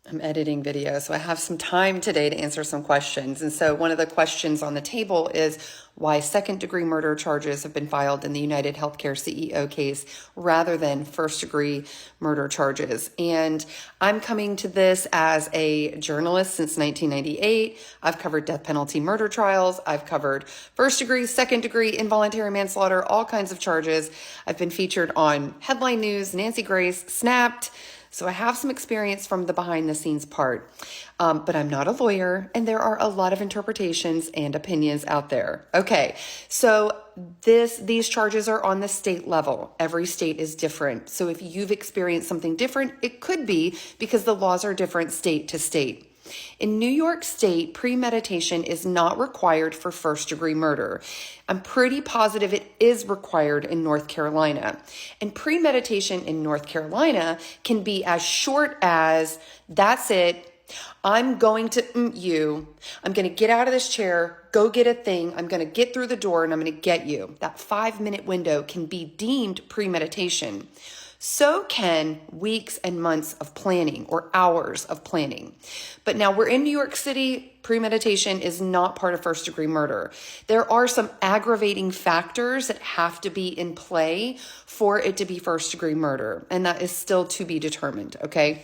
I'm editing video, so I have some time today to answer some questions. And so one of the questions on the table is why second-degree murder charges have been filed in the United Healthcare CEO case rather than first-degree murder charges. And I'm coming to this as a journalist since 1998. I've covered death penalty murder trials. I've covered first-degree, second-degree, involuntary manslaughter, all kinds of charges. I've been featured on Headline News, Nancy Grace, Snapped. So I have some experience from the behind the scenes part, but I'm not a lawyer, and there are a lot of interpretations and opinions out there. Okay, so these charges are on the state level. Every state is different. So if you've experienced something different, it could be because the laws are different state to state. In New York State, premeditation is not required for first-degree murder. I'm pretty positive it is required in North Carolina. And premeditation in North Carolina can be as short as, that's it, I'm going to I'm going to get out of this chair, go get a thing, I'm going to get through the door, and I'm going to get you. That 5-minute window can be deemed premeditation. So can weeks and months of planning or hours of planning. But now we're in New York City. Premeditation is not part of first-degree murder. There are some aggravating factors that have to be in play for it to be first-degree murder, and that is still to be determined, okay?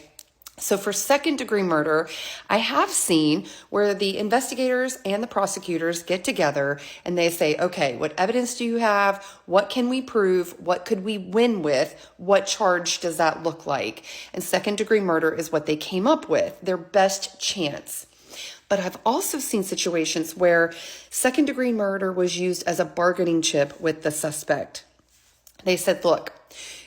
So for second-degree murder, I have seen where the investigators and the prosecutors get together and they say, okay, what evidence do you have? What can we prove? What could we win with? What charge does that look like? And second-degree murder is what they came up with, their best chance. But I've also seen situations where second-degree murder was used as a bargaining chip with the suspect. They said, look,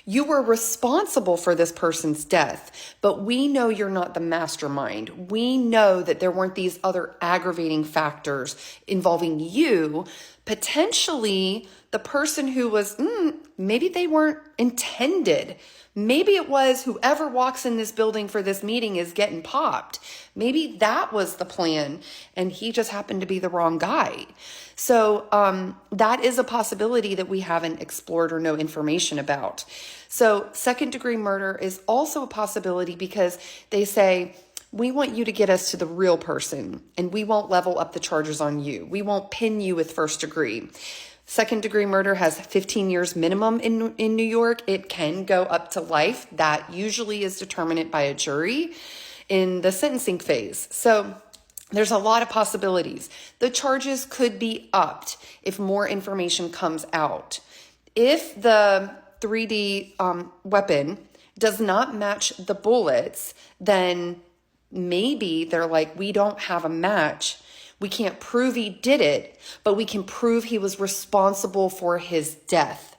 you were responsible for this person's death, but we know you're not the mastermind. We know that there weren't these other aggravating factors involving you. Potentially, the person who was, maybe they weren't intended. Maybe it was whoever walks in this building for this meeting is getting popped. Maybe that was the plan and he just happened to be the wrong guy. So that is a possibility that we haven't explored or know information about. So second-degree murder is also a possibility because they say, we want you to get us to the real person and we won't level up the charges on you. We won't pin you with first degree. Second-degree murder has 15 years minimum in New York. It can go up to life. That usually is determined by a jury in the sentencing phase. So there's a lot of possibilities. The charges could be upped if more information comes out. If the 3D weapon does not match the bullets, then maybe they're like, we don't have a match. We can't prove he did it, but we can prove he was responsible for his death.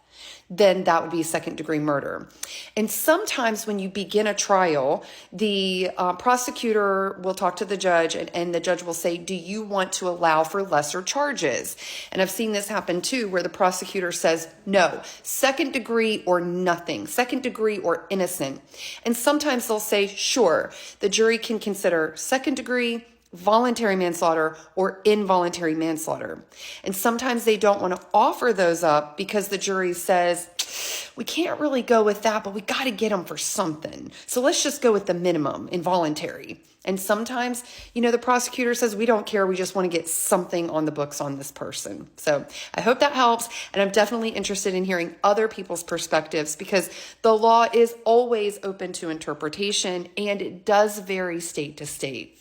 Then that would be second-degree murder. And sometimes when you begin a trial, the prosecutor will talk to the judge and the judge will say, do you want to allow for lesser charges? And I've seen this happen too, where the prosecutor says, no, second degree or nothing, second degree or innocent. And sometimes they'll say, sure, the jury can consider second degree, voluntary manslaughter, or involuntary manslaughter. And sometimes they don't want to offer those up because the jury says, we can't really go with that, but we got to get them for something. So let's just go with the minimum, involuntary. And sometimes, the prosecutor says, we don't care. We just want to get something on the books on this person. So I hope that helps. And I'm definitely interested in hearing other people's perspectives because the law is always open to interpretation and it does vary state to state.